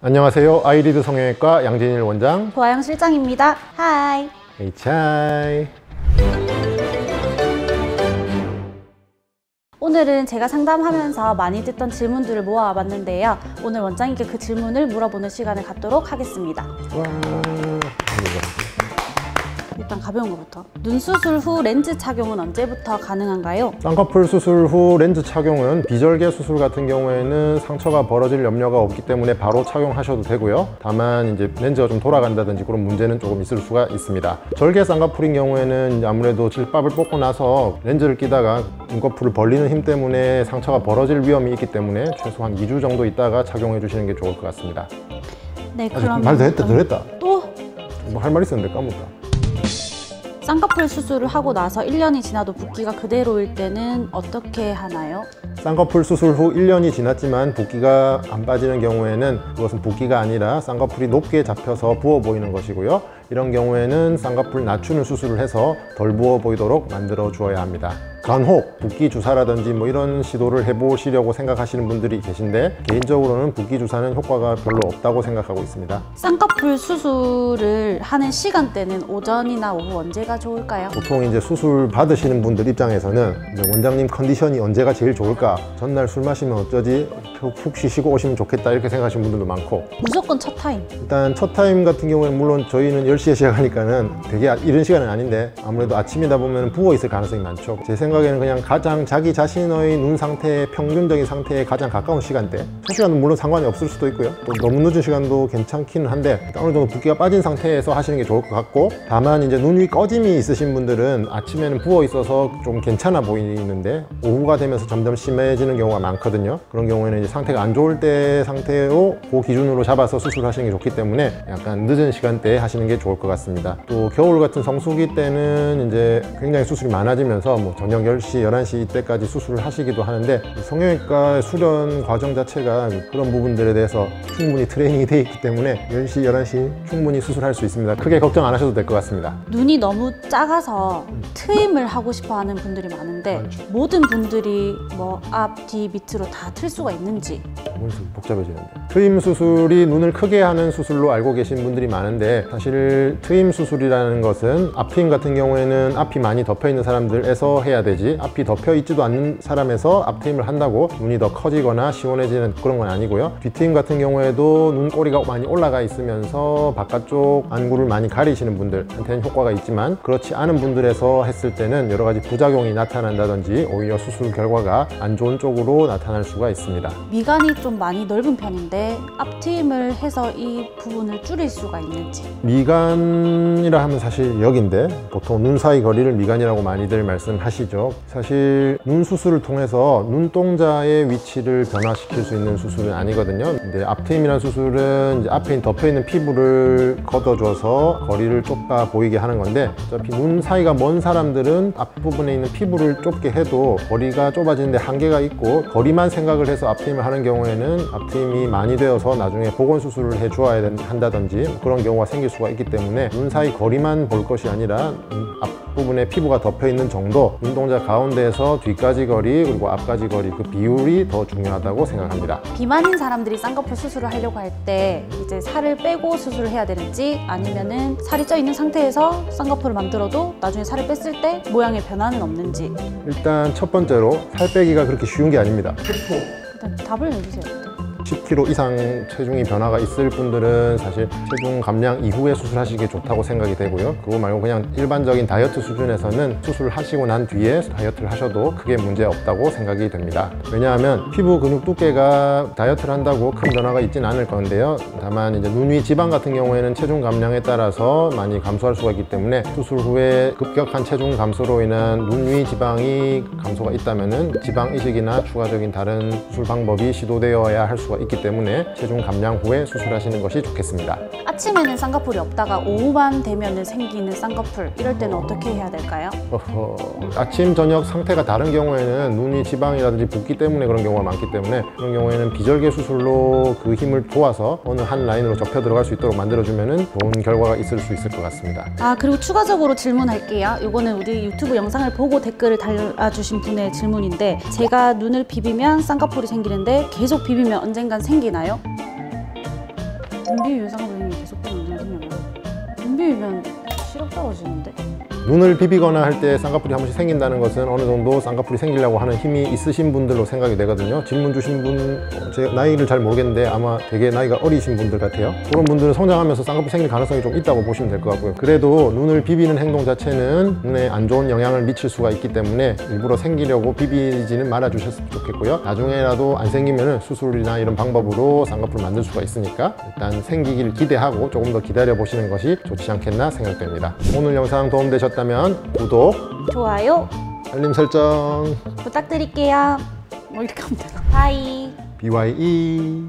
안녕하세요. 아이리드 성형외과 양진일 원장, 도아영 실장입니다. 하이. HI. 오늘은 제가 상담하면서 많이 듣던 질문들을 모아봤는데요. 오늘 원장님께 그 질문을 물어보는 시간을 갖도록 하겠습니다. 와. 일단 가벼운 것부터. 눈 수술 후 렌즈 착용은 언제부터 가능한가요? 쌍꺼풀 수술 후 렌즈 착용은 비절개 수술 같은 경우에는 상처가 벌어질 염려가 없기 때문에 바로 착용하셔도 되고요. 다만 이제 렌즈가 좀 돌아간다든지 그런 문제는 조금 있을 수가 있습니다. 절개 쌍꺼풀인 경우에는 아무래도 질밥을 뽑고 나서 렌즈를 끼다가 눈꺼풀을 벌리는 힘 때문에 상처가 벌어질 위험이 있기 때문에 최소한 2주 정도 있다가 착용해 주시는 게 좋을 것 같습니다. 네, 그럼 말 더 했다. 또? 뭐 할 말 있었는데 까먹었다. 쌍꺼풀 수술을 하고 나서 1년이 지나도 붓기가 그대로일 때는 어떻게 하나요? 쌍꺼풀 수술 후 1년이 지났지만 붓기가 안 빠지는 경우에는 그것은 붓기가 아니라 쌍꺼풀이 높게 잡혀서 부어 보이는 것이고요. 이런 경우에는 쌍꺼풀 낮추는 수술을 해서 덜 부어 보이도록 만들어 주어야 합니다. 간혹 붓기 주사라든지 뭐 이런 시도를 해보시려고 생각하시는 분들이 계신데, 개인적으로는 붓기 주사는 효과가 별로 없다고 생각하고 있습니다. 쌍꺼풀 수술을 하는 시간대는 오전이나 오후 언제가 좋을까요? 보통 이제 수술 받으시는 분들 입장에서는 이제 원장님 컨디션이 언제가 제일 좋을까? 전날 술 마시면 어쩌지? 푹 쉬시고 오시면 좋겠다 이렇게 생각하시는 분들도 많고, 무조건 첫 타임. 일단 첫 타임 같은 경우에는 물론 저희는 10시에 시작하니까는 되게 이른 시간은 아닌데 아무래도 아침이다 보면 부어 있을 가능성이 많죠. 제 생각에는 그냥 가장 자기 자신의 눈 상태의 평균적인 상태에 가장 가까운 시간대, 첫 시간은 물론 상관이 없을 수도 있고요. 또 너무 늦은 시간도 괜찮기는 한데 어느 정도 붓기가 빠진 상태에서 하시는 게 좋을 것 같고, 다만 이제 눈 위 꺼짐이 있으신 분들은 아침에는 부어 있어서 좀 괜찮아 보이는데 오후가 되면서 점점 심해지는 경우가 많거든요. 그런 경우에는 이제 상태가 안 좋을 때 상태로 그 기준으로 잡아서 수술하시는 게 좋기 때문에 약간 늦은 시간대에 하시는 게 좋을 것 같습니다. 또 겨울 같은 성수기 때는 이제 굉장히 수술이 많아지면서 뭐 저녁 10시, 11시 이때까지 수술을 하시기도 하는데, 성형외과 수련 과정 자체가 그런 부분들에 대해서 충분히 트레이닝이 되어 있기 때문에 10시, 11시 충분히 수술할 수 있습니다. 크게 걱정 안 하셔도 될 것 같습니다. 눈이 너무 작아서 트임을 하고 싶어 하는 분들이 많은데 모든 분들이 뭐 앞, 뒤, 밑으로 다 틀 수가 있는지. 복잡해지는데, 트임 수술이 눈을 크게 하는 수술로 알고 계신 분들이 많은데, 사실 트임 수술이라는 것은 앞트임 같은 경우에는 앞이 많이 덮여 있는 사람들에서 해야 되지, 앞이 덮여 있지도 않는 사람에서 앞트임을 한다고 눈이 더 커지거나 시원해지는 그런 건 아니고요. 뒤트임 같은 경우에도 눈꼬리가 많이 올라가 있으면서 바깥쪽 안구를 많이 가리시는 분들한테는 효과가 있지만, 그렇지 않은 분들에서 했을 때는 여러 가지 부작용이 나타난다든지 오히려 수술 결과가 안 좋은 쪽으로 나타날 수가 있습니다. 미간이 좀 많이 넓은 편인데 앞트임을 해서 이 부분을 줄일 수가 있는지. 미간이라 하면 사실 여기인데 보통 눈 사이 거리를 미간이라고 많이들 말씀하시죠. 사실 눈 수술을 통해서 눈동자의 위치를 변화시킬 수 있는 수술은 아니거든요. 근데 앞트임이라는 수술은 이제 앞에 덮여있는 피부를 걷어줘서 거리를 좁아 보이게 하는 건데, 어차피 눈 사이가 먼 사람들은 앞부분에 있는 피부를 좁게 해도 거리가 좁아지는데 한계가 있고, 거리만 생각을 해서 앞트임을 하는 경우에는 앞트임이 많이 되어서 나중에 보건 수술을 해 주어야 한다든지 그런 경우가 생길 수가 있기 때문에 눈 사이 거리만 볼 것이 아니라 앞부분에 피부가 덮여 있는 정도, 눈동자 가운데에서 뒤까지 거리 그리고 앞까지 거리, 그 비율이 더 중요하다고 생각합니다. 비만인 사람들이 쌍꺼풀 수술을 하려고 할 때 이제 살을 빼고 수술을 해야 되는지, 아니면은 살이 쪄 있는 상태에서 쌍꺼풀을 만들어도 나중에 살을 뺐을 때 모양의 변화는 없는지. 일단 첫 번째로 살 빼기가 그렇게 쉬운 게 아닙니다. 일단 답을 내주세요. 10kg 이상 체중이 변화가 있을 분들은 사실 체중 감량 이후에 수술하시는 게 좋다고 생각이 되고요. 그거 말고 그냥 일반적인 다이어트 수준에서는 수술을 하시고 난 뒤에 다이어트를 하셔도 크게 문제 없다고 생각이 됩니다. 왜냐하면 피부 근육 두께가 다이어트를 한다고 큰 변화가 있지는 않을 건데요. 다만 이제 눈 위 지방 같은 경우에는 체중 감량에 따라서 많이 감소할 수가 있기 때문에, 수술 후에 급격한 체중 감소로 인한 눈 위 지방이 감소가 있다면은 지방 이식이나 추가적인 다른 수술 방법이 시도되어야 할 수가 있기 때문에 체중 감량 후에 수술하시는 것이 좋겠습니다. 아침에는 쌍꺼풀이 없다가 오후만 되면 생기는 쌍꺼풀, 이럴 때는 어떻게 해야 될까요? 아침 저녁 상태가 다른 경우에는 눈이 지방이라든지 붓기 때문에 그런 경우가 많기 때문에, 그런 경우에는 비절개 수술로 그 힘을 도와서 어느 한 라인으로 접혀 들어갈 수 있도록 만들어주면 좋은 결과가 있을 수 있을 것 같습니다. 그리고 추가적으로 질문할게요. 이거는 우리 유튜브 영상을 보고 댓글을 달아주신 분의 질문인데, 제가 눈을 비비면 쌍꺼풀이 생기는데 계속 비비면 언젠간 생기나요? 눈 비비면 쌍꺼풀이 계속되는 눈이 생겨요. 눈 비비면 시력 떨어지는데? 눈을 비비거나 할 때 쌍꺼풀이 한 번씩 생긴다는 것은 어느 정도 쌍꺼풀이 생기려고 하는 힘이 있으신 분들로 생각이 되거든요. 질문 주신 분, 제 나이를 잘 모르겠는데 아마 되게 나이가 어리신 분들 같아요. 그런 분들은 성장하면서 쌍꺼풀 생길 가능성이 좀 있다고 보시면 될 것 같고요. 그래도 눈을 비비는 행동 자체는 눈에 안 좋은 영향을 미칠 수가 있기 때문에 일부러 생기려고 비비지는 말아 주셨으면 좋겠고요. 나중에라도 안 생기면 수술이나 이런 방법으로 쌍꺼풀을 만들 수가 있으니까 일단 생기길 기대하고 조금 더 기다려 보시는 것이 좋지 않겠나 생각됩니다. 오늘 영상 도움되셨다면 구독, 좋아요 알림 설정, 부탁드릴게요. 뭐 이렇게 하면 되나? 바이. BYE